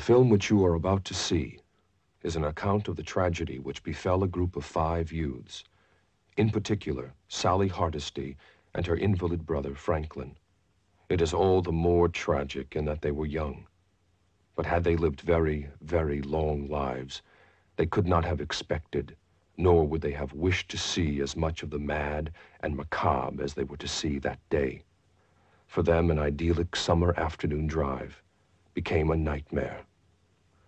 film which you are about to see is an account of the tragedy which befell a group of 5 youths, in particular, Sally Hardesty and her invalid brother, Franklin. It is all the more tragic in that they were young. But had they lived very, very long lives, they could not have expected, nor would they have wished to see as much of the mad and macabre as they were to see that day. For them, an idyllic summer afternoon drive became a nightmare.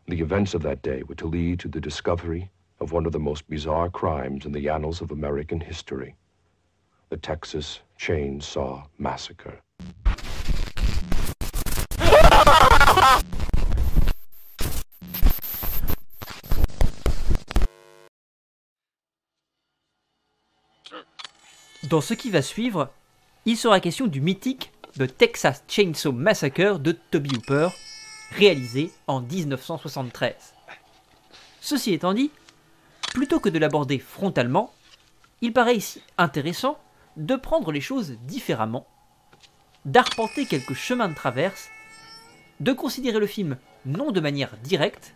The events of that day were to lead to the discovery of one of the most bizarre crimes in the annals of American history, the Texas Chainsaw Massacre. Dans ce qui va suivre, il sera question du mythique The Texas Chainsaw Massacre de Tobe Hooper, réalisé en 1973. Ceci étant dit, plutôt que de l'aborder frontalement, il paraît ici intéressant de prendre les choses différemment, d'arpenter quelques chemins de traverse, de considérer le film non de manière directe,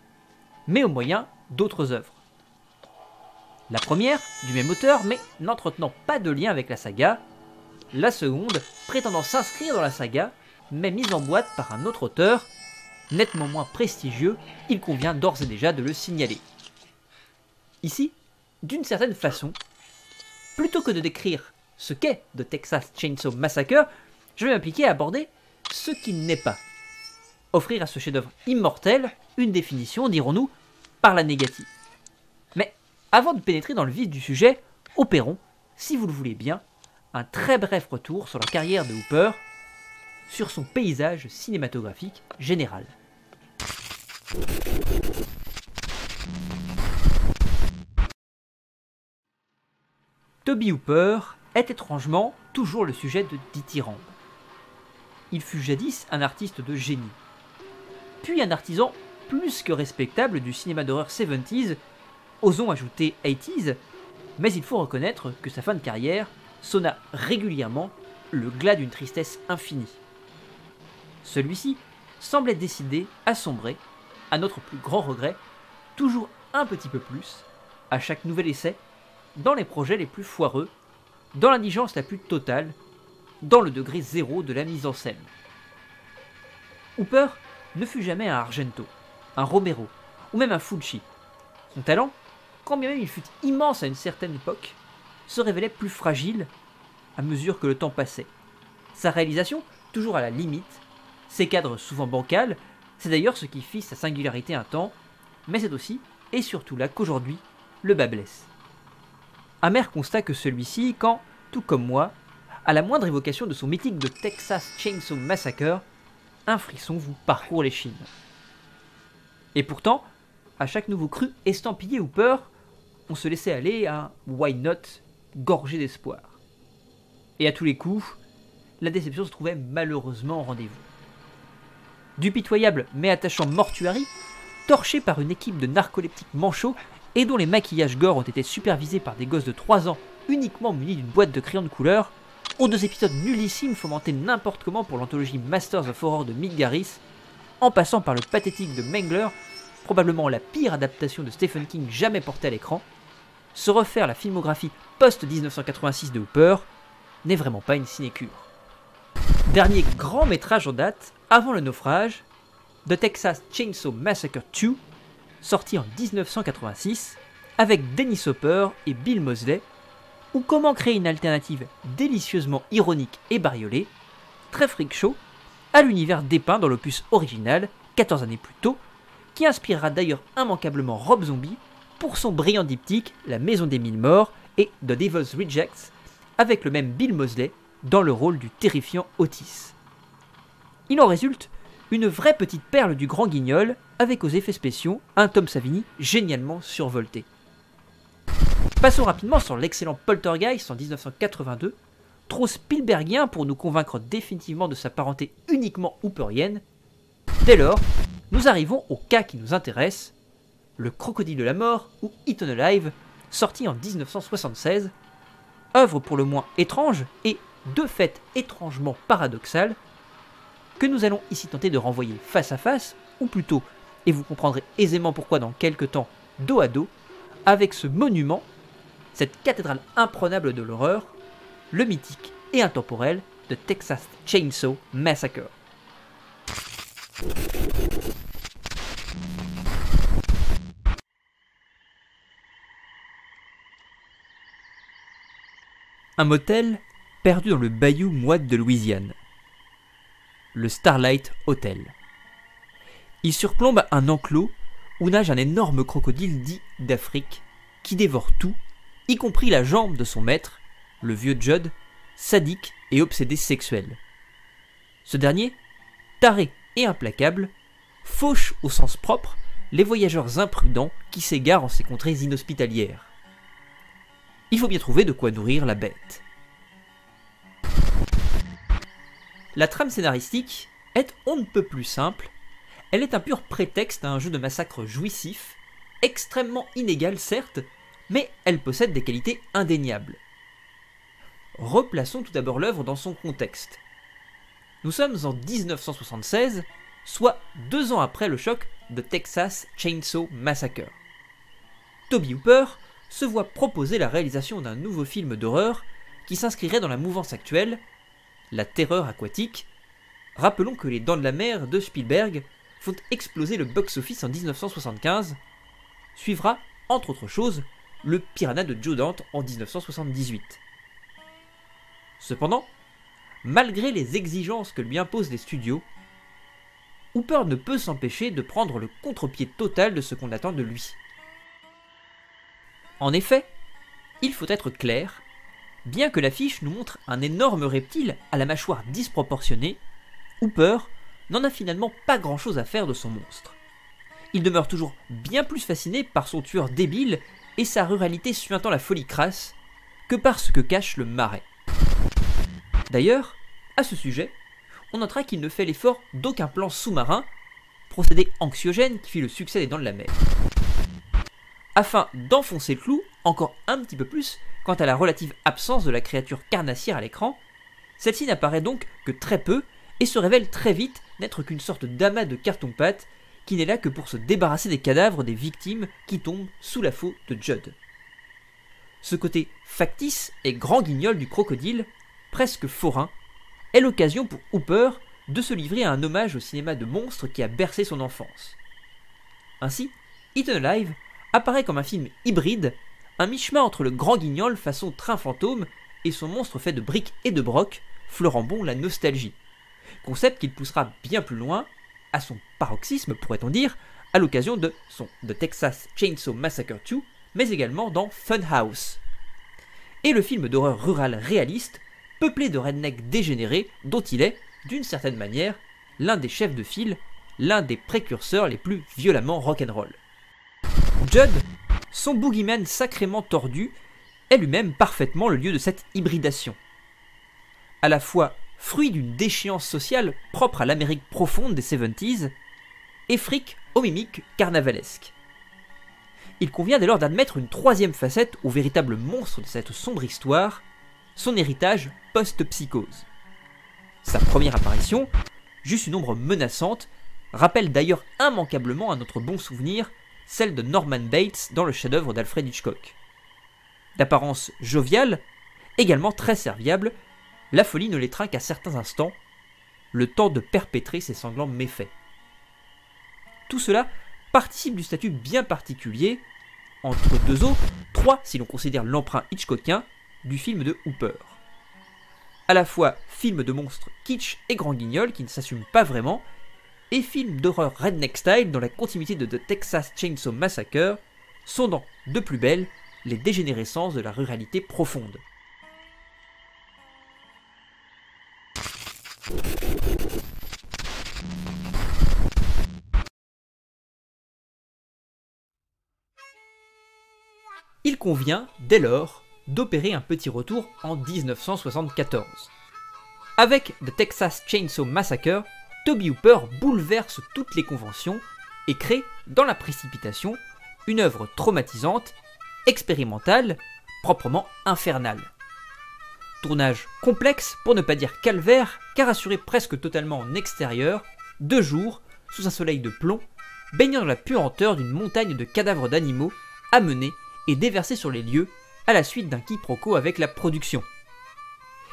mais au moyen d'autres œuvres. La première, du même auteur, mais n'entretenant pas de lien avec la saga. La seconde, prétendant s'inscrire dans la saga, mais mise en boîte par un autre auteur, nettement moins prestigieux, il convient d'ores et déjà de le signaler. Ici, d'une certaine façon, plutôt que de décrire ce qu'est The Texas Chainsaw Massacre, je vais m'appliquer à aborder ce qu'il n'est pas. Offrir à ce chef-d'œuvre immortel une définition, dirons-nous, par la négative. Mais avant de pénétrer dans le vif du sujet, opérons, si vous le voulez bien, un très bref retour sur la carrière de Hooper, sur son paysage cinématographique général. Tobe Hooper est étrangement toujours le sujet de dithyrambe. Il fut jadis un artiste de génie, puis un artisan plus que respectable du cinéma d'horreur 70s, osons ajouter 80s, mais il faut reconnaître que sa fin de carrière sonna régulièrement le glas d'une tristesse infinie. Celui-ci semblait décidé à sombrer, à notre plus grand regret, toujours un petit peu plus, à chaque nouvel essai, dans les projets les plus foireux, dans l'indigence la plus totale, dans le degré zéro de la mise en scène. Hooper ne fut jamais un Argento, un Romero, ou même un Fulci. Son talent, quand bien même il fut immense à une certaine époque, se révélait plus fragile à mesure que le temps passait. Sa réalisation, toujours à la limite, ses cadres souvent bancals, c'est d'ailleurs ce qui fit sa singularité un temps, mais c'est aussi, et surtout là qu'aujourd'hui, le bas blesse. Amer constat que celui-ci, quand, tout comme moi, à la moindre évocation de son mythique de Texas Chainsaw Massacre, un frisson vous parcourt l'échine. Et pourtant, à chaque nouveau cru estampillé Hooper, on se laissait aller à un why not gorgé d'espoir. Et à tous les coups, la déception se trouvait malheureusement au rendez-vous. Du pitoyable mais attachant Mortuary, torché par une équipe de narcoleptiques manchots et dont les maquillages gore ont été supervisés par des gosses de 3 ans uniquement munis d'une boîte de crayons de couleur, aux 2 épisodes nullissimes fomentés n'importe comment pour l'anthologie Masters of Horror de Mick Garris, en passant par le pathétique de Mangler, probablement la pire adaptation de Stephen King jamais portée à l'écran, se refaire la filmographie post-1986 de Hooper n'est vraiment pas une sinécure. Dernier grand métrage en date, avant le naufrage, The Texas Chainsaw Massacre 2, sorti en 1986, avec Dennis Hopper et Bill Moseley, ou comment créer une alternative délicieusement ironique et bariolée, très freak show, à l'univers dépeint dans l'opus original, 14 années plus tôt, qui inspirera d'ailleurs immanquablement Rob Zombie pour son brillant diptyque La Maison des Mille Morts et The Devil's Rejects, avec le même Bill Moseley dans le rôle du terrifiant Otis. Il en résulte une vraie petite perle du grand guignol, avec aux effets spéciaux un Tom Savini génialement survolté. Passons rapidement sur l'excellent Poltergeist en 1982, trop Spielbergien pour nous convaincre définitivement de sa parenté uniquement hooperienne. Dès lors, nous arrivons au cas qui nous intéresse, Le Crocodile de la Mort ou Eaten Alive, sorti en 1976, œuvre pour le moins étrange et, de fait, étrangement paradoxale, que nous allons ici tenter de renvoyer face à face, ou plutôt et vous comprendrez aisément pourquoi dans quelques temps, dos à dos, avec ce monument, cette cathédrale imprenable de l'horreur, le mythique et intemporel de Texas Chainsaw Massacre. Un motel perdu dans le bayou moite de Louisiane. Le Starlight Hotel. Il surplombe un enclos où nage un énorme crocodile dit d'Afrique qui dévore tout, y compris la jambe de son maître, le vieux Judd, sadique et obsédé sexuel. Ce dernier, taré et implacable, fauche au sens propre les voyageurs imprudents qui s'égarent en ces contrées inhospitalières. Il faut bien trouver de quoi nourrir la bête. La trame scénaristique est on ne peut plus simple. Elle est un pur prétexte à un jeu de massacre jouissif, extrêmement inégal certes, mais elle possède des qualités indéniables. Replaçons tout d'abord l'œuvre dans son contexte. Nous sommes en 1976, soit 2 ans après le choc de Texas Chainsaw Massacre. Tobe Hooper se voit proposer la réalisation d'un nouveau film d'horreur qui s'inscrirait dans la mouvance actuelle, la terreur aquatique. Rappelons que Les Dents de la Mer de Spielberg font exploser le box-office en 1975. Suivra, entre autres choses, le Piranha de Joe Dante en 1978. Cependant, malgré les exigences que lui imposent les studios, Hooper ne peut s'empêcher de prendre le contre-pied total de ce qu'on attend de lui. En effet, il faut être clair, bien que l'affiche nous montre un énorme reptile à la mâchoire disproportionnée, Hooper n'en a finalement pas grand-chose à faire de son monstre. Il demeure toujours bien plus fasciné par son tueur débile et sa ruralité suintant la folie crasse que par ce que cache le marais. D'ailleurs, à ce sujet, on notera qu'il ne fait l'effort d'aucun plan sous-marin, procédé anxiogène qui fit le succès des Dents de la Mer. Afin d'enfoncer le clou encore un petit peu plus quant à la relative absence de la créature carnassière à l'écran, celle-ci n'apparaît donc que très peu et se révèle très vite n'être qu'une sorte d'amas de carton-pâte qui n'est là que pour se débarrasser des cadavres des victimes qui tombent sous la faux de Judd. Ce côté factice et grand guignol du crocodile, presque forain, est l'occasion pour Hooper de se livrer à un hommage au cinéma de monstres qui a bercé son enfance. Ainsi, Eaten Alive apparaît comme un film hybride, un mi-chemin entre le grand guignol façon train fantôme et son monstre fait de briques et de broc, fleurant bon la nostalgie. Concept qu'il poussera bien plus loin, à son paroxysme pourrait-on dire, à l'occasion de The Texas Chainsaw Massacre 2, mais également dans Funhouse. Et le film d'horreur rural réaliste, peuplé de rednecks dégénérés, dont il est, d'une certaine manière, l'un des chefs de file, l'un des précurseurs les plus violemment rock'n'roll. Judd, son boogeyman sacrément tordu, est lui-même parfaitement le lieu de cette hybridation. À la fois fruit d'une déchéance sociale propre à l'Amérique profonde des 70s, et fric aux mimiques carnavalesques. Il convient dès lors d'admettre une troisième facette au véritable monstre de cette sombre histoire, son héritage post-psychose. Sa première apparition, juste une ombre menaçante, rappelle d'ailleurs immanquablement à notre bon souvenir celle de Norman Bates dans le chef-d'œuvre d'Alfred Hitchcock. D'apparence joviale, également très serviable, la folie ne l'étreint qu'à certains instants, le temps de perpétrer ses sanglants méfaits. Tout cela participe du statut bien particulier, entre deux autres, 3 si l'on considère l'emprunt hitchcockien, du film de Hooper. À la fois film de monstres kitsch et grand guignol qui ne s'assument pas vraiment, et film d'horreur redneck style dans la continuité de The Texas Chainsaw Massacre, sondant de plus belle les dégénérescences de la ruralité profonde. Il convient, dès lors, d'opérer un petit retour en 1974. Avec The Texas Chainsaw Massacre, Tobe Hooper bouleverse toutes les conventions et crée, dans la précipitation, une œuvre traumatisante, expérimentale, proprement infernale. Tournage complexe, pour ne pas dire calvaire, car assuré presque totalement en extérieur, de jour, sous un soleil de plomb, baignant dans la puanteur d'une montagne de cadavres d'animaux amenés et déversés sur les lieux à la suite d'un quiproquo avec la production.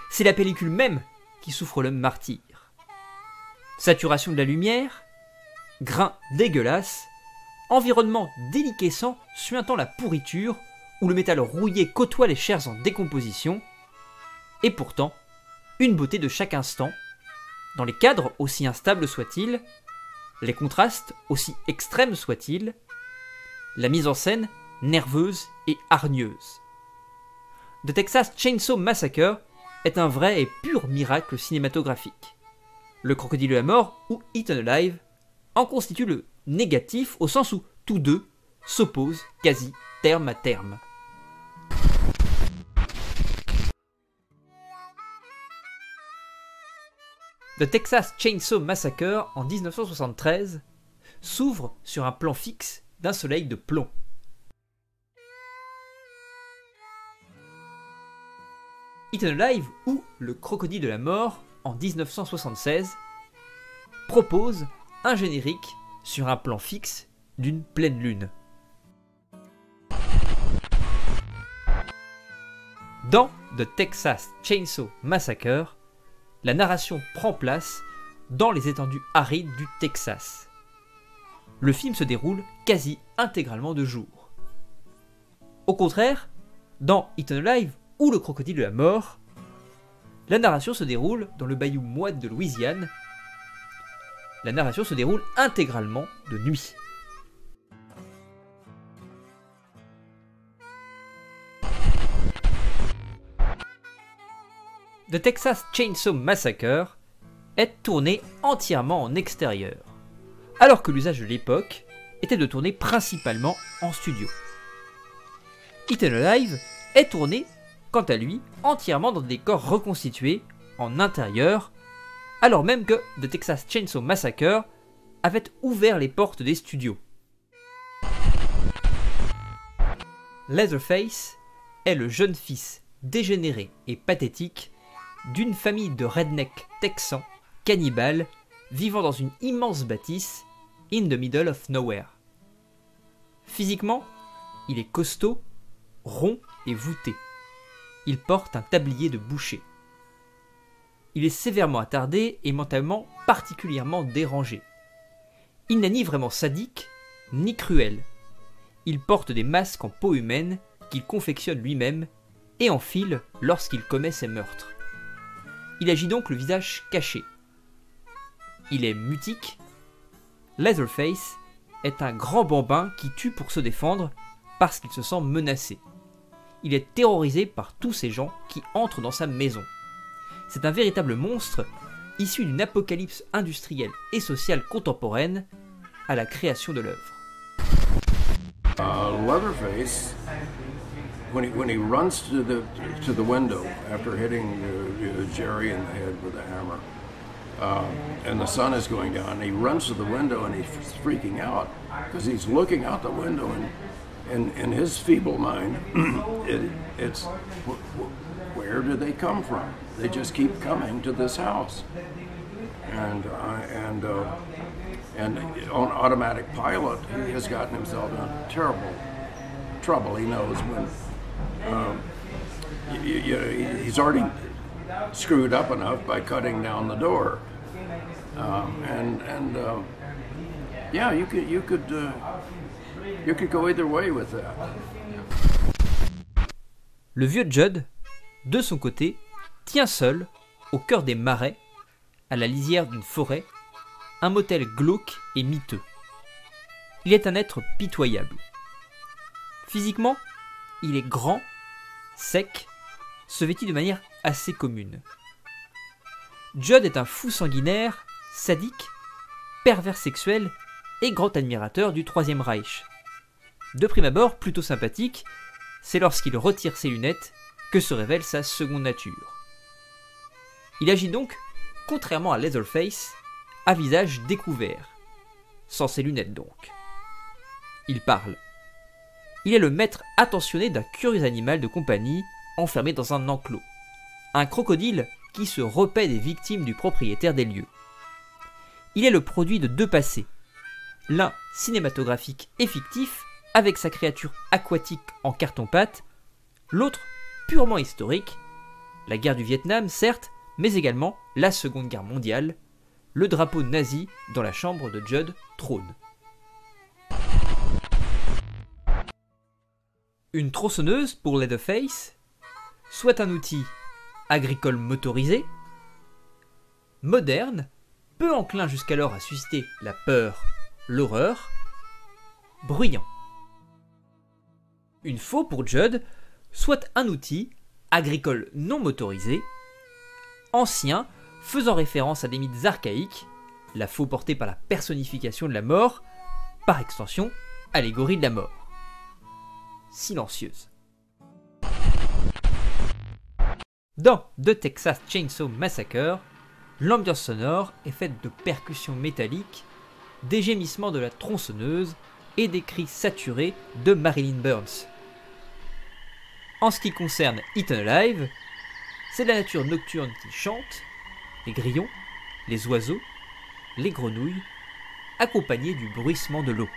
C'est la pellicule même qui souffre le martyre. Saturation de la lumière, grains dégueulasses, environnement déliquescent suintant la pourriture où le métal rouillé côtoie les chairs en décomposition, et pourtant, une beauté de chaque instant, dans les cadres aussi instables soient-ils, les contrastes aussi extrêmes soient-ils, la mise en scène nerveuse et hargneuse. The Texas Chainsaw Massacre est un vrai et pur miracle cinématographique. Le Crocodile de la mort, ou Eaten Alive, en constitue le négatif au sens où tous deux s'opposent quasi terme à terme. The Texas Chainsaw Massacre en 1973 s'ouvre sur un plan fixe d'un soleil de plomb. Eaten Alive ou Le Crocodile de la mort en 1976 propose un générique sur un plan fixe d'une pleine lune. Dans The Texas Chainsaw Massacre, la narration prend place dans les étendues arides du Texas. Le film se déroule quasi intégralement de jour. Au contraire, dans Eaten Alive ou Le Crocodile de la mort, la narration se déroule dans le bayou moite de Louisiane. La narration se déroule intégralement de nuit. The Texas Chainsaw Massacre est tourné entièrement en extérieur, alors que l'usage de l'époque était de tourner principalement en studio. Eaten Alive est tourné, quant à lui, entièrement dans des décors reconstitués en intérieur, alors même que The Texas Chainsaw Massacre avait ouvert les portes des studios. Leatherface est le jeune fils dégénéré et pathétique d'une famille de rednecks texans, cannibales, vivant dans une immense bâtisse in the middle of nowhere. Physiquement, il est costaud, rond et voûté. Il porte un tablier de boucher. Il est sévèrement attardé et mentalement particulièrement dérangé. Il n'est ni vraiment sadique, ni cruel. Il porte des masques en peau humaine qu'il confectionne lui-même et enfile lorsqu'il commet ses meurtres. Il agit donc le visage caché. Il est mutique. Leatherface est un grand bambin qui tue pour se défendre parce qu'il se sent menacé. Il est terrorisé par tous ces gens qui entrent dans sa maison. C'est un véritable monstre issu d'une apocalypse industrielle et sociale contemporaine à la création de l'œuvre. Leatherface, when he runs to the window after hitting Jerry in the head with a hammer, and the sun is going down, he runs to the window and he's freaking out because he's looking out the window, and in his feeble mind, it's where do they come from? They just keep coming to this house, and on automatic pilot, he has gotten himself in terrible trouble. He knows when he's already screwed up enough by cutting down the door, yeah, you could go either way with that. Le vieux Judd, de son côté, tient seul, au cœur des marais, à la lisière d'une forêt, un motel glauque et miteux. Il est un être pitoyable. Physiquement, il est grand, sec, se vêtit de manière assez commune. Judd est un fou sanguinaire, sadique, pervers sexuel et grand admirateur du Troisième Reich. De prime abord plutôt sympathique, c'est lorsqu'il retire ses lunettes que se révèle sa seconde nature. Il agit donc, contrairement à Leatherface, à visage découvert, sans ses lunettes donc. Il parle. Il est le maître attentionné d'un curieux animal de compagnie enfermé dans un enclos. Un crocodile qui se repaît des victimes du propriétaire des lieux. Il est le produit de deux passés. l'un cinématographique et fictif, avec sa créature aquatique en carton-pâte, l'autre purement historique, la guerre du Vietnam certes, mais également la Seconde Guerre mondiale, le drapeau nazi dans la chambre de Judd trône. Une tronçonneuse pour Leatherface, soit un outil agricole motorisé, moderne, peu enclin jusqu'alors à susciter la peur, l'horreur, bruyant. Une faux pour Judd, soit un outil agricole non motorisé, ancien, faisant référence à des mythes archaïques, la faux portée par la personnification de la mort, par extension, allégorie de la mort. Silencieuse. Dans The Texas Chainsaw Massacre, l'ambiance sonore est faite de percussions métalliques, des gémissements de la tronçonneuse et des cris saturés de Marilyn Burns. En ce qui concerne Eaten Alive, c'est la nature nocturne qui chante, les grillons, les oiseaux, les grenouilles, accompagnés du bruissement de l'eau.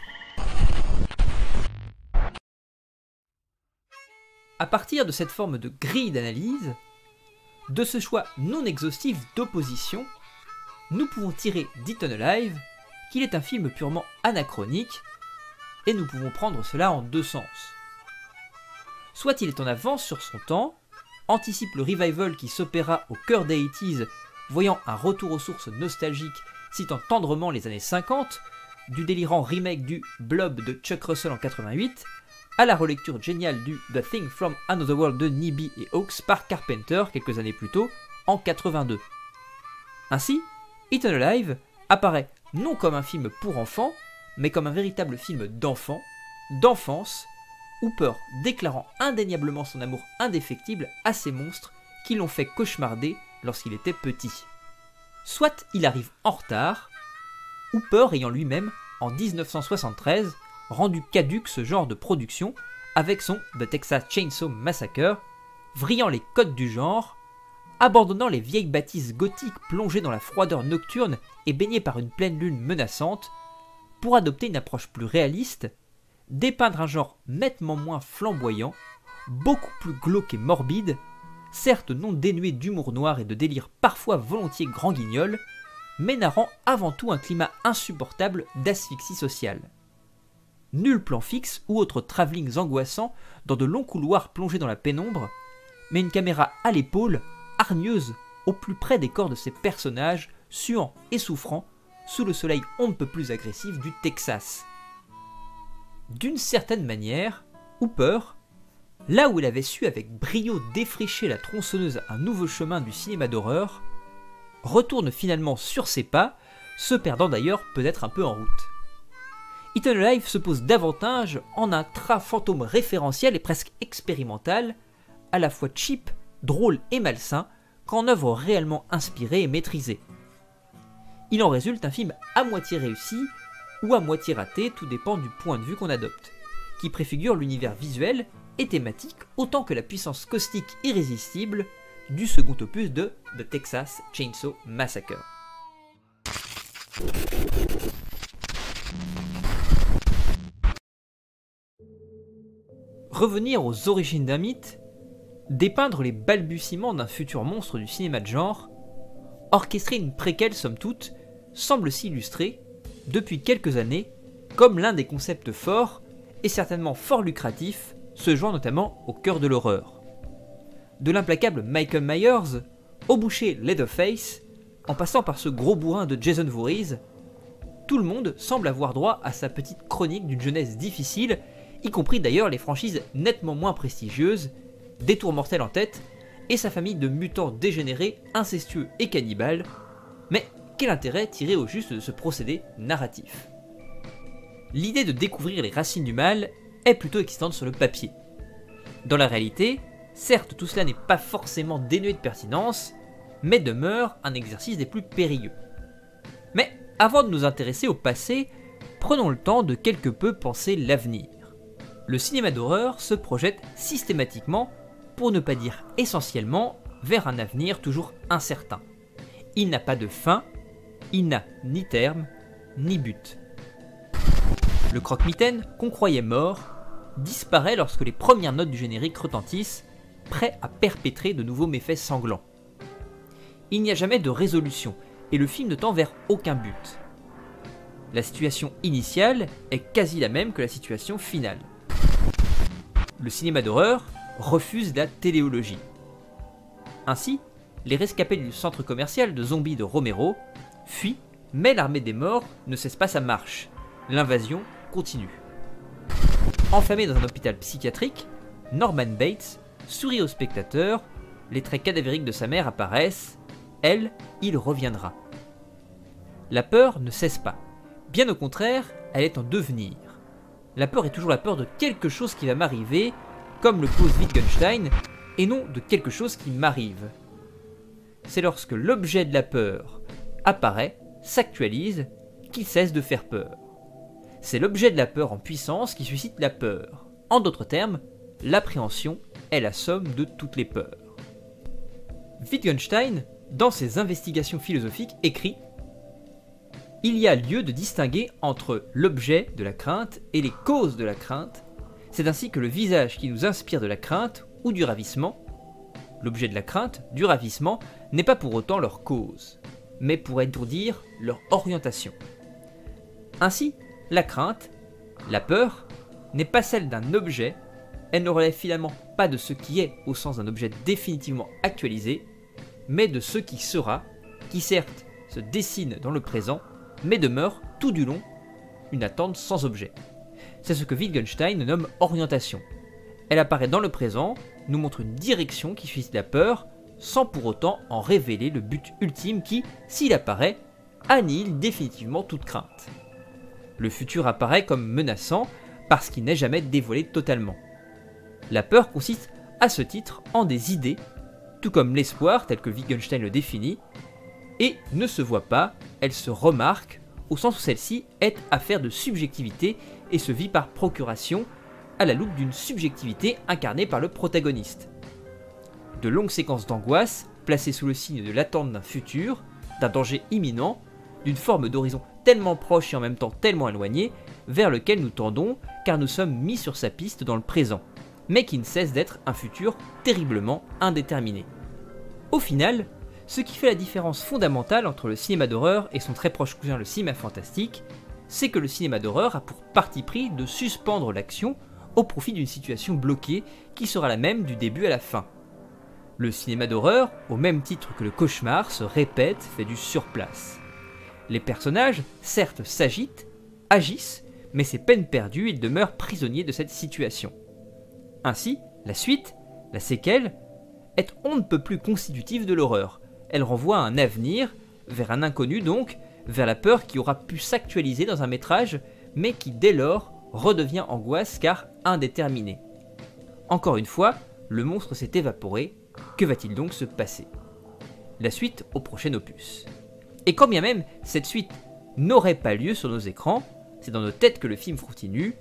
À partir de cette forme de grille d'analyse, de ce choix non exhaustif d'opposition, nous pouvons tirer d'Eaten Alive qu'il est un film purement anachronique, et nous pouvons prendre cela en deux sens. Soit il est en avance sur son temps, anticipe le revival qui s'opéra au cœur des 80s, voyant un retour aux sources nostalgiques citant tendrement les années 50, du délirant remake du Blob de Chuck Russell en 88, à la relecture géniale du The Thing from Another World de Nibby et Hawks par Carpenter quelques années plus tôt, en 82. Ainsi, Eaten Alive apparaît non comme un film pour enfants, mais comme un véritable film d'enfant, d'enfance, Hooper déclarant indéniablement son amour indéfectible à ces monstres qui l'ont fait cauchemarder lorsqu'il était petit. Soit il arrive en retard, Hooper ayant lui-même, en 1973, rendu caduque ce genre de production avec son The Texas Chainsaw Massacre, vrillant les codes du genre, abandonnant les vieilles bâtisses gothiques plongées dans la froideur nocturne et baignées par une pleine lune menaçante, pour adopter une approche plus réaliste, dépeindre un genre nettement moins flamboyant, beaucoup plus glauque et morbide, certes non dénué d'humour noir et de délire parfois volontiers grand guignol, mais narrant avant tout un climat insupportable d'asphyxie sociale. Nul plan fixe ou autres travelling angoissants dans de longs couloirs plongés dans la pénombre, mais une caméra à l'épaule, hargneuse, au plus près des corps de ses personnages, suants et souffrant, sous le soleil on ne peut plus agressif du Texas. D'une certaine manière, Hooper, là où il avait su avec brio défricher la tronçonneuse un nouveau chemin du cinéma d'horreur, retourne finalement sur ses pas, se perdant d'ailleurs peut-être un peu en route. Eaten Alive se pose davantage en un fantôme référentiel et presque expérimental, à la fois cheap, drôle et malsain, qu'en œuvre réellement inspirée et maîtrisée. Il en résulte un film à moitié réussi, ou à moitié raté, tout dépend du point de vue qu'on adopte, qui préfigure l'univers visuel et thématique autant que la puissance caustique irrésistible du second opus de The Texas Chainsaw Massacre. Revenir aux origines d'un mythe, dépeindre les balbutiements d'un futur monstre du cinéma de genre, orchestrer une préquelle somme toute, semble s'illustrer, depuis quelques années, comme l'un des concepts forts, et certainement fort lucratifs, se joint notamment au cœur de l'horreur. De l'implacable Michael Myers, au boucher Leatherface, en passant par ce gros bourrin de Jason Voorhees, tout le monde semble avoir droit à sa petite chronique d'une jeunesse difficile, y compris d'ailleurs les franchises nettement moins prestigieuses, Détour mortel en tête, et sa famille de mutants dégénérés, incestueux et cannibales. Mais quel intérêt tirer au juste de ce procédé narratif ? L'idée de découvrir les racines du mal est plutôt excitante sur le papier. Dans la réalité, certes tout cela n'est pas forcément dénué de pertinence, mais demeure un exercice des plus périlleux. Mais avant de nous intéresser au passé, prenons le temps de quelque peu penser l'avenir. Le cinéma d'horreur se projette systématiquement, pour ne pas dire essentiellement, vers un avenir toujours incertain. Il n'a pas de fin, il n'a ni terme, ni but. Le croque-mitaine, qu'on croyait mort, disparaît lorsque les premières notes du générique retentissent, prêt à perpétrer de nouveaux méfaits sanglants. Il n'y a jamais de résolution, et le film ne tend vers aucun but. La situation initiale est quasi la même que la situation finale. Le cinéma d'horreur refuse la téléologie. Ainsi, les rescapés du centre commercial de zombies de Romero fuient, mais l'armée des morts ne cesse pas sa marche. L'invasion continue. Enfermé dans un hôpital psychiatrique, Norman Bates sourit au spectateur, les traits cadavériques de sa mère apparaissent, elle, il reviendra. La peur ne cesse pas. Bien au contraire, elle est en devenir. La peur est toujours la peur de quelque chose qui va m'arriver, comme le pose Wittgenstein, et non de quelque chose qui m'arrive. C'est lorsque l'objet de la peur apparaît, s'actualise, qu'il cesse de faire peur. C'est l'objet de la peur en puissance qui suscite la peur. En d'autres termes, l'appréhension est la somme de toutes les peurs. Wittgenstein, dans ses investigations philosophiques, écrit « Il y a lieu de distinguer entre l'objet de la crainte et les causes de la crainte. C'est ainsi que le visage qui nous inspire de la crainte ou du ravissement, l'objet de la crainte, du ravissement, n'est pas pour autant leur cause, mais pourrait dire leur orientation. Ainsi, la crainte, la peur, n'est pas celle d'un objet, elle ne relève finalement pas de ce qui est au sens d'un objet définitivement actualisé, mais de ce qui sera, qui certes se dessine dans le présent, mais demeure tout du long une attente sans objet. C'est ce que Wittgenstein nomme orientation. Elle apparaît dans le présent, nous montre une direction qui suscite la peur, sans pour autant en révéler le but ultime qui, s'il apparaît, annihile définitivement toute crainte. Le futur apparaît comme menaçant parce qu'il n'est jamais dévoilé totalement. La peur consiste à ce titre en des idées, tout comme l'espoir tel que Wittgenstein le définit, et ne se voit pas, elle se remarque, au sens où celle-ci est affaire de subjectivité et se vit par procuration, à la loupe d'une subjectivité incarnée par le protagoniste. De longues séquences d'angoisse, placées sous le signe de l'attente d'un futur, d'un danger imminent, d'une forme d'horizon tellement proche et en même temps tellement éloignée, vers lequel nous tendons, car nous sommes mis sur sa piste dans le présent, mais qui ne cesse d'être un futur terriblement indéterminé. Au final, ce qui fait la différence fondamentale entre le cinéma d'horreur et son très proche cousin le cinéma fantastique, c'est que le cinéma d'horreur a pour parti pris de suspendre l'action au profit d'une situation bloquée qui sera la même du début à la fin. Le cinéma d'horreur, au même titre que le cauchemar, se répète, fait du surplace. Les personnages, certes, s'agitent, agissent, mais c'est peine perdue, ils demeurent prisonniers de cette situation. Ainsi, la suite, la séquelle, est on ne peut plus constitutive de l'horreur. Elle renvoie à un avenir, vers un inconnu donc, vers la peur qui aura pu s'actualiser dans un métrage, mais qui dès lors redevient angoisse car indéterminée. Encore une fois, le monstre s'est évaporé, que va-t-il donc se passer? La suite au prochain opus. Et quand bien même cette suite n'aurait pas lieu sur nos écrans, c'est dans nos têtes que le film continue,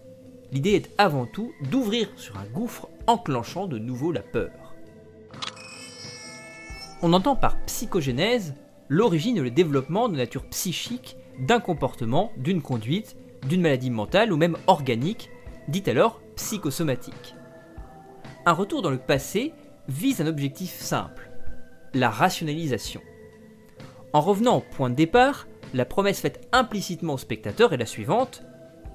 l'idée est avant tout d'ouvrir sur un gouffre enclenchant de nouveau la peur. On entend par psychogénèse l'origine et le développement de nature psychique d'un comportement, d'une conduite, d'une maladie mentale ou même organique, dite alors psychosomatique. Un retour dans le passé vise un objectif simple, la rationalisation. En revenant au point de départ, la promesse faite implicitement au spectateur est la suivante: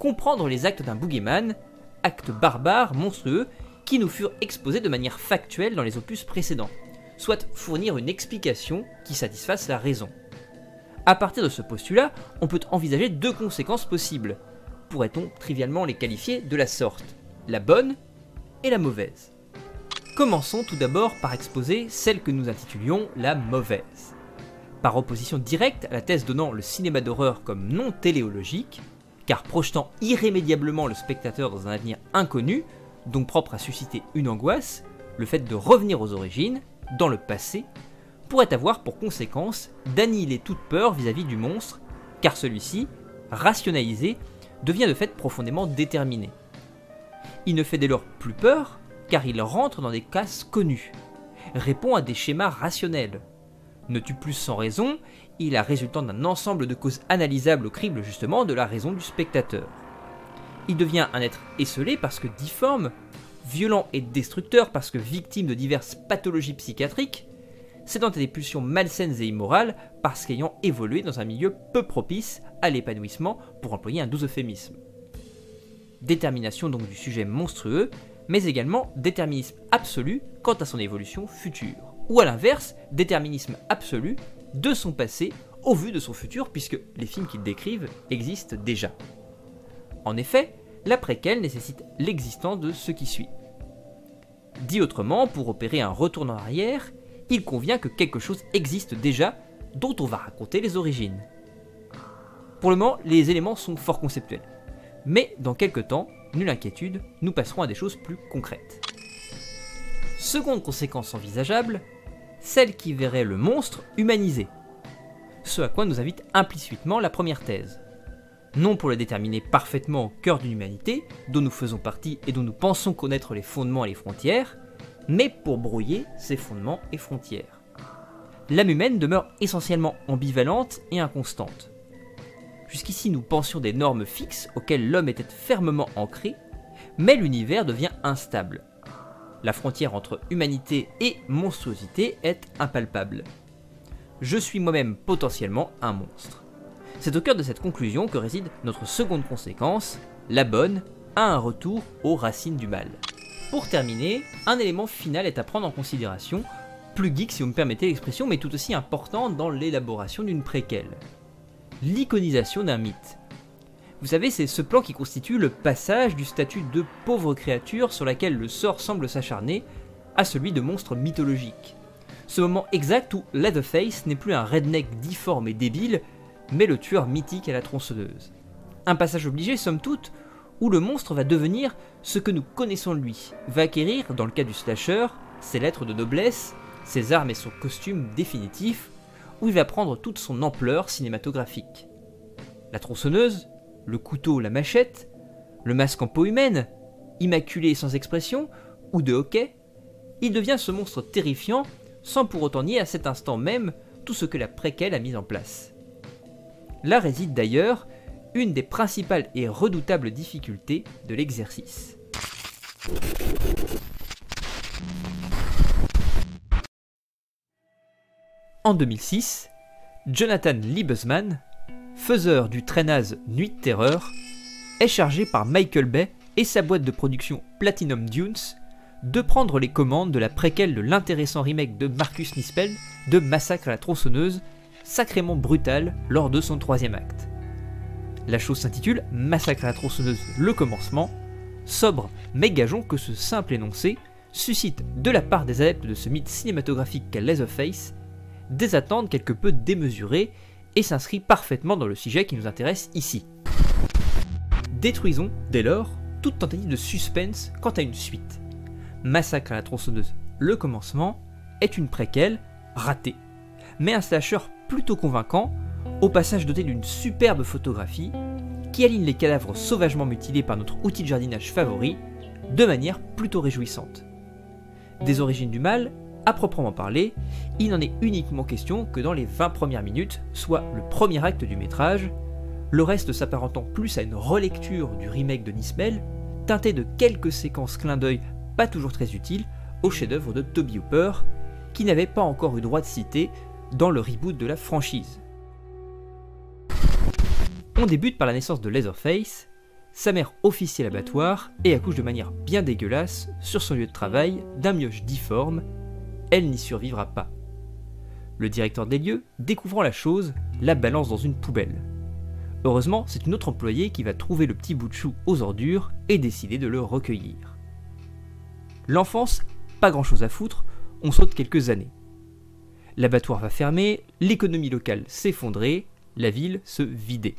comprendre les actes d'un boogeyman, actes barbares, monstrueux, qui nous furent exposés de manière factuelle dans les opus précédents, soit fournir une explication qui satisfasse la raison. À partir de ce postulat, on peut envisager deux conséquences possibles. Pourrait-on trivialement les qualifier de la sorte, la bonne et la mauvaise. Commençons tout d'abord par exposer celle que nous intitulions la mauvaise. Par opposition directe à la thèse donnant le cinéma d'horreur comme non téléologique, car projetant irrémédiablement le spectateur dans un avenir inconnu, donc propre à susciter une angoisse, le fait de revenir aux origines, dans le passé, pourrait avoir pour conséquence d'annihiler toute peur vis-à-vis du monstre, car celui-ci, rationalisé, devient de fait profondément déterminé. Il ne fait dès lors plus peur, car il rentre dans des cases connues, répond à des schémas rationnels, ne tue plus sans raison, il est la résultante d'un ensemble de causes analysables au crible justement de la raison du spectateur. Il devient un être esseulé parce que difforme, violent et destructeur parce que victime de diverses pathologies psychiatriques, cédant à des pulsions malsaines et immorales parce qu'ayant évolué dans un milieu peu propice à l'épanouissement, pour employer un doux euphémisme. Détermination donc du sujet monstrueux, mais également déterminisme absolu quant à son évolution future. Ou à l'inverse, déterminisme absolu de son passé au vu de son futur, puisque les films qu'il décrivent existent déjà. En effet, la préquelle nécessite l'existence de ce qui suit. Dit autrement, pour opérer un retour en arrière, il convient que quelque chose existe déjà dont on va raconter les origines. Pour le moment, les éléments sont fort conceptuels. Mais dans quelques temps, nulle inquiétude, nous passerons à des choses plus concrètes. Seconde conséquence envisageable, celle qui verrait le monstre humanisé. Ce à quoi nous invite implicitement la première thèse. Non pour le déterminer parfaitement au cœur d'une humanité, dont nous faisons partie et dont nous pensons connaître les fondements et les frontières, mais pour brouiller ces fondements et frontières. L'âme humaine demeure essentiellement ambivalente et inconstante. Jusqu'ici, nous pensions des normes fixes auxquelles l'homme était fermement ancré, mais l'univers devient instable. La frontière entre humanité et monstruosité est impalpable. Je suis moi-même potentiellement un monstre. C'est au cœur de cette conclusion que réside notre seconde conséquence, la bonne a un retour aux racines du mal. Pour terminer, un élément final est à prendre en considération, plus geek si vous me permettez l'expression, mais tout aussi important dans l'élaboration d'une préquelle. L'iconisation d'un mythe. Vous savez, c'est ce plan qui constitue le passage du statut de pauvre créature sur laquelle le sort semble s'acharner à celui de monstre mythologique. Ce moment exact où Leatherface n'est plus un redneck difforme et débile, mais le tueur mythique à la tronçonneuse. Un passage obligé, somme toute, où le monstre va devenir ce que nous connaissons de lui, va acquérir, dans le cas du slasher, ses lettres de noblesse, ses armes et son costume définitif, où il va prendre toute son ampleur cinématographique. La tronçonneuse, le couteau, la machette, le masque en peau humaine, immaculé et sans expression, ou de hockey, il devient ce monstre terrifiant, sans pour autant nier à cet instant même tout ce que la préquelle a mis en place. Là réside d'ailleurs une des principales et redoutables difficultés de l'exercice. En 2006, Jonathan Liebesman, faiseur du très naze Nuit de Terreur, est chargé par Michael Bay et sa boîte de production Platinum Dunes de prendre les commandes de la préquelle de l'intéressant remake de Marcus Nispel de Massacre à la tronçonneuse, sacrément brutal lors de son 3e acte. La chose s'intitule Massacre à la tronçonneuse, le commencement, sobre mais gageons que ce simple énoncé suscite de la part des adeptes de ce mythe cinématographique qu'est Leatherface des attentes quelque peu démesurées et s'inscrit parfaitement dans le sujet qui nous intéresse ici. Détruisons, dès lors, toute tentative de suspense quant à une suite. Massacre à la tronçonneuse, le commencement, est une préquelle ratée, mais un slasher plutôt convaincant, au passage doté d'une superbe photographie qui aligne les cadavres sauvagement mutilés par notre outil de jardinage favori de manière plutôt réjouissante. Des origines du mal, à proprement parler, il n'en est uniquement question que dans les 20 premières minutes, soit le premier acte du métrage, le reste s'apparentant plus à une relecture du remake de Nispel, teinté de quelques séquences clins d'œil pas toujours très utiles au chef-d'œuvre de Tobe Hooper, qui n'avait pas encore eu droit de citer dans le reboot de la franchise. On débute par la naissance de Leatherface, sa mère officie à l'abattoir et accouche de manière bien dégueulasse sur son lieu de travail d'un mioche difforme. Elle n'y survivra pas. Le directeur des lieux, découvrant la chose, la balance dans une poubelle. Heureusement, c'est une autre employée qui va trouver le petit bout de chou aux ordures et décider de le recueillir. L'enfance, pas grand chose à foutre, on saute quelques années. L'abattoir va fermer, l'économie locale s'effondrer, la ville se vider.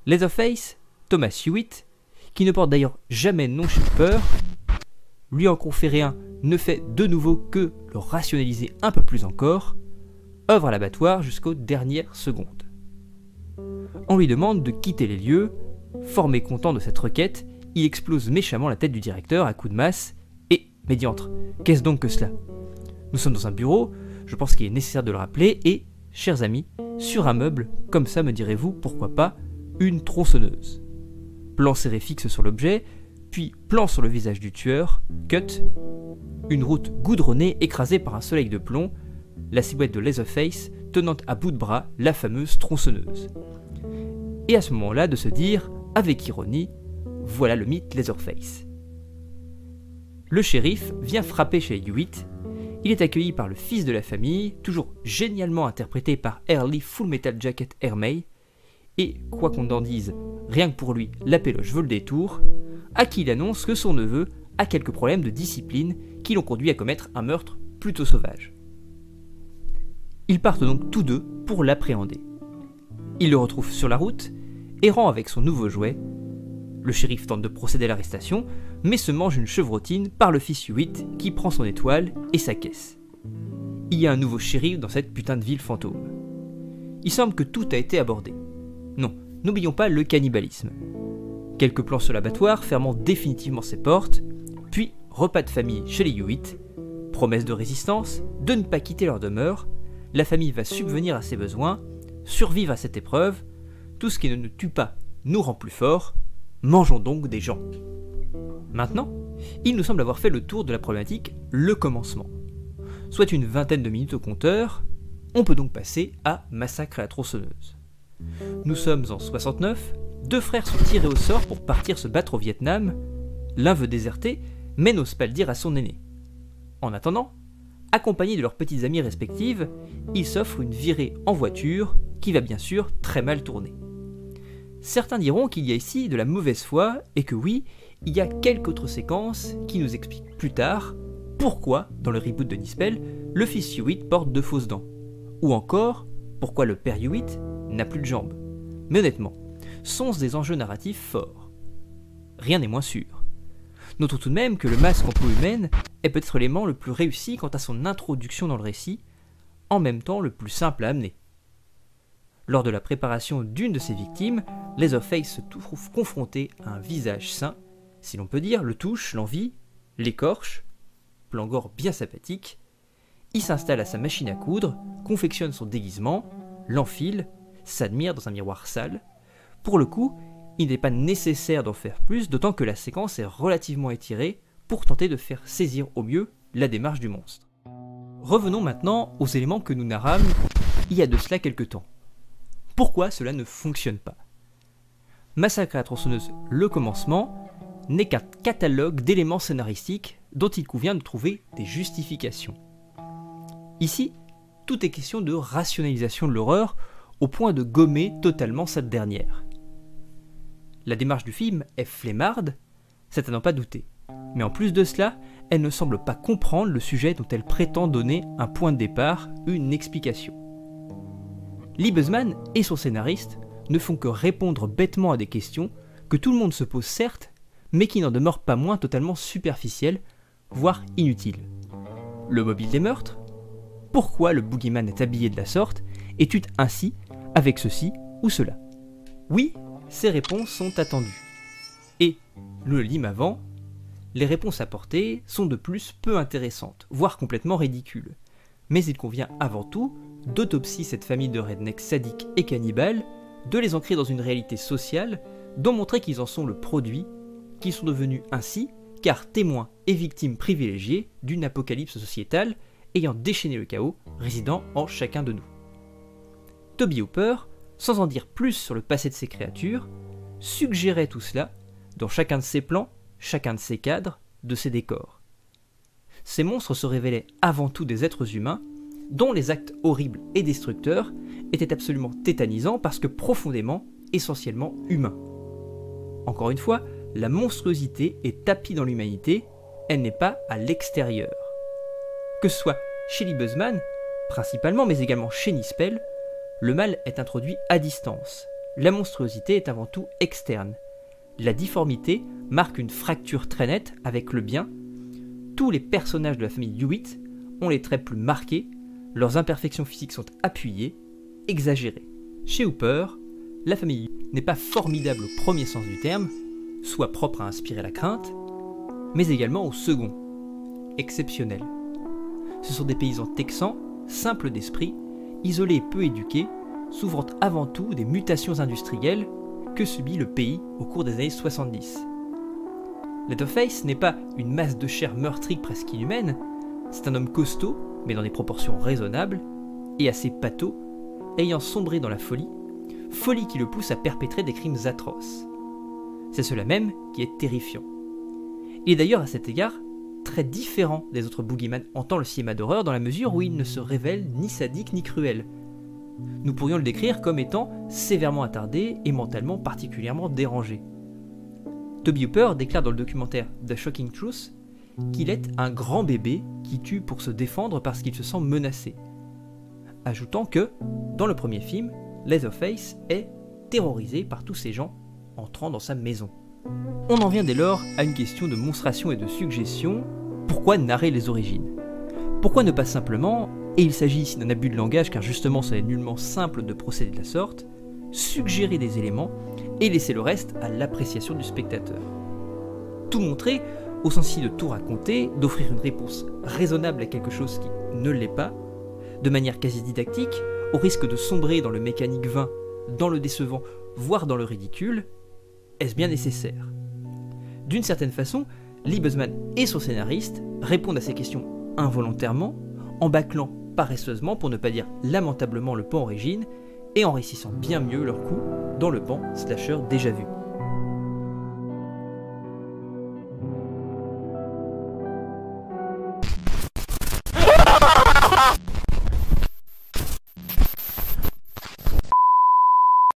Leatherface, Thomas Hewitt, qui ne porte d'ailleurs jamais de nom chez Hooper, lui en conférer un ne fait de nouveau que le rationaliser un peu plus encore, œuvre à l'abattoir jusqu'aux dernières secondes. On lui demande de quitter les lieux, fort mécontent de cette requête, il explose méchamment la tête du directeur à coups de masse, et, médiantre, qu'est-ce donc que cela ? Nous sommes dans un bureau, je pense qu'il est nécessaire de le rappeler, et, chers amis, sur un meuble, comme ça me direz-vous, pourquoi pas, une tronçonneuse. plan serré fixe sur l'objet, puis plan sur le visage du tueur, cut, une route goudronnée écrasée par un soleil de plomb, la silhouette de Leatherface tenant à bout de bras la fameuse tronçonneuse. Et à ce moment-là de se dire, avec ironie, voilà le mythe Leatherface. Le shérif vient frapper chez Hewitt. Il est accueilli par le fils de la famille, toujours génialement interprété par Early Full Metal Jacket Hermey, et, quoi qu'on en dise, rien que pour lui, la péloche vaut le détour, à qui il annonce que son neveu a quelques problèmes de discipline qui l'ont conduit à commettre un meurtre plutôt sauvage. Ils partent donc tous deux pour l'appréhender. Ils le retrouvent sur la route, errant avec son nouveau jouet. Le shérif tente de procéder à l'arrestation, mais se mange une chevrotine par le fils Hewitt qui prend son étoile et sa caisse. Il y a un nouveau shérif dans cette putain de ville fantôme. Il semble que tout a été abordé. Non, n'oublions pas le cannibalisme. Quelques plans sur l'abattoir fermant définitivement ses portes, puis repas de famille chez les Hewitt, promesse de résistance, de ne pas quitter leur demeure, la famille va subvenir à ses besoins, survivre à cette épreuve, tout ce qui ne nous tue pas nous rend plus forts, mangeons donc des gens. Maintenant, il nous semble avoir fait le tour de la problématique le commencement. Soit une vingtaine de minutes au compteur, on peut donc passer à Massacre à la tronçonneuse. Nous sommes en 69, deux frères sont tirés au sort pour partir se battre au Vietnam, l'un veut déserter, mais n'ose pas le dire à son aîné. En attendant, accompagnés de leurs petites amies respectives, ils s'offrent une virée en voiture qui va bien sûr très mal tourner. Certains diront qu'il y a ici de la mauvaise foi et que oui, il y a quelques autres séquences qui nous expliquent plus tard pourquoi, dans le reboot de Nispel, le fils Hewitt porte de fausses dents. Ou encore, pourquoi le père Hewitt n'a plus de jambes. Mais honnêtement, sont-ce des enjeux narratifs forts? Rien n'est moins sûr. Notons tout de même que le masque en peau humaine est peut-être l'élément le plus réussi quant à son introduction dans le récit, en même temps le plus simple à amener. Lors de la préparation d'une de ses victimes, Leatherface se trouve confronté à un visage sain, si l'on peut dire, le touche, l'envie, l'écorche, plan gore bien sympathique. Il s'installe à sa machine à coudre, confectionne son déguisement, l'enfile, s'admire dans un miroir sale. Pour le coup, il n'est pas nécessaire d'en faire plus, d'autant que la séquence est relativement étirée pour tenter de faire saisir au mieux la démarche du monstre. Revenons maintenant aux éléments que nous narrâmes il y a de cela quelque temps. Pourquoi cela ne fonctionne pas? Massacre à la tronçonneuse, le commencement, n'est qu'un catalogue d'éléments scénaristiques dont il convient de trouver des justifications. Ici, tout est question de rationalisation de l'horreur au point de gommer totalement cette dernière. La démarche du film est flemmarde, c'est à n'en pas douter. Mais en plus de cela, elle ne semble pas comprendre le sujet dont elle prétend donner un point de départ, une explication. Lee Buzzman et son scénariste ne font que répondre bêtement à des questions que tout le monde se pose certes, mais qui n'en demeurent pas moins totalement superficielles, voire inutiles. Le mobile des meurtres? Pourquoi le boogeyman est habillé de la sorte et tue ainsi avec ceci ou cela? Oui, ces réponses sont attendues. Et, nous le dîmes avant, les réponses apportées sont de plus peu intéressantes, voire complètement ridicules. Mais il convient avant tout d'autopsier cette famille de rednecks sadiques et cannibales, de les ancrer dans une réalité sociale, dont montrer qu'ils en sont le produit, qu'ils sont devenus ainsi, car témoins et victimes privilégiées d'une apocalypse sociétale ayant déchaîné le chaos résidant en chacun de nous. Tobe Hooper, sans en dire plus sur le passé de ces créatures, suggérait tout cela dans chacun de ses plans, chacun de ses cadres, de ses décors. Ces monstres se révélaient avant tout des êtres humains, dont les actes horribles et destructeurs étaient absolument tétanisants parce que profondément, essentiellement humains. Encore une fois, la monstruosité est tapie dans l'humanité, elle n'est pas à l'extérieur. Que ce soit chez Lee Buzzman, principalement, mais également chez Nispel, le mal est introduit à distance. La monstruosité est avant tout externe. La difformité marque une fracture très nette avec le bien. Tous les personnages de la famille Hewitt ont les traits plus marqués, leurs imperfections physiques sont appuyées, exagérées. Chez Hooper, la famille n'est pas formidable au premier sens du terme, soit propre à inspirer la crainte, mais également au second, exceptionnel. Ce sont des paysans texans, simples d'esprit, isolés et peu éduqués, souffrant avant tout des mutations industrielles, que subit le pays au cours des années 70. Leatherface n'est pas une masse de chair meurtrie presque inhumaine, c'est un homme costaud, mais dans des proportions raisonnables, et assez pâteau, ayant sombré dans la folie qui le pousse à perpétrer des crimes atroces. C'est cela même qui est terrifiant. Il est d'ailleurs à cet égard très différent des autres boogeyman en tant le cinéma d'horreur dans la mesure où il ne se révèle ni sadique ni cruel. Nous pourrions le décrire comme étant sévèrement attardé et mentalement particulièrement dérangé. Tobe Hooper déclare dans le documentaire The Shocking Truth qu'il est un grand bébé qui tue pour se défendre parce qu'il se sent menacé, ajoutant que, dans le premier film, Leatherface est terrorisé par tous ces gens entrant dans sa maison. On en vient dès lors à une question de monstration et de suggestion. Pourquoi narrer les origines ? Pourquoi ne pas simplement, et il s'agit ici d'un abus de langage car justement ça est nullement simple de procéder de la sorte, suggérer des éléments et laisser le reste à l'appréciation du spectateur. Tout montrer, au sens ici de tout raconter, d'offrir une réponse raisonnable à quelque chose qui ne l'est pas, de manière quasi didactique, au risque de sombrer dans le mécanique vain, dans le décevant, voire dans le ridicule, est-ce bien nécessaire ? D'une certaine façon, Lee Buzzman et son scénariste répondent à ces questions involontairement, en bâclant paresseusement, pour ne pas dire lamentablement, le pan origine, et en réussissant bien mieux leur coup dans le pan slasher déjà vu.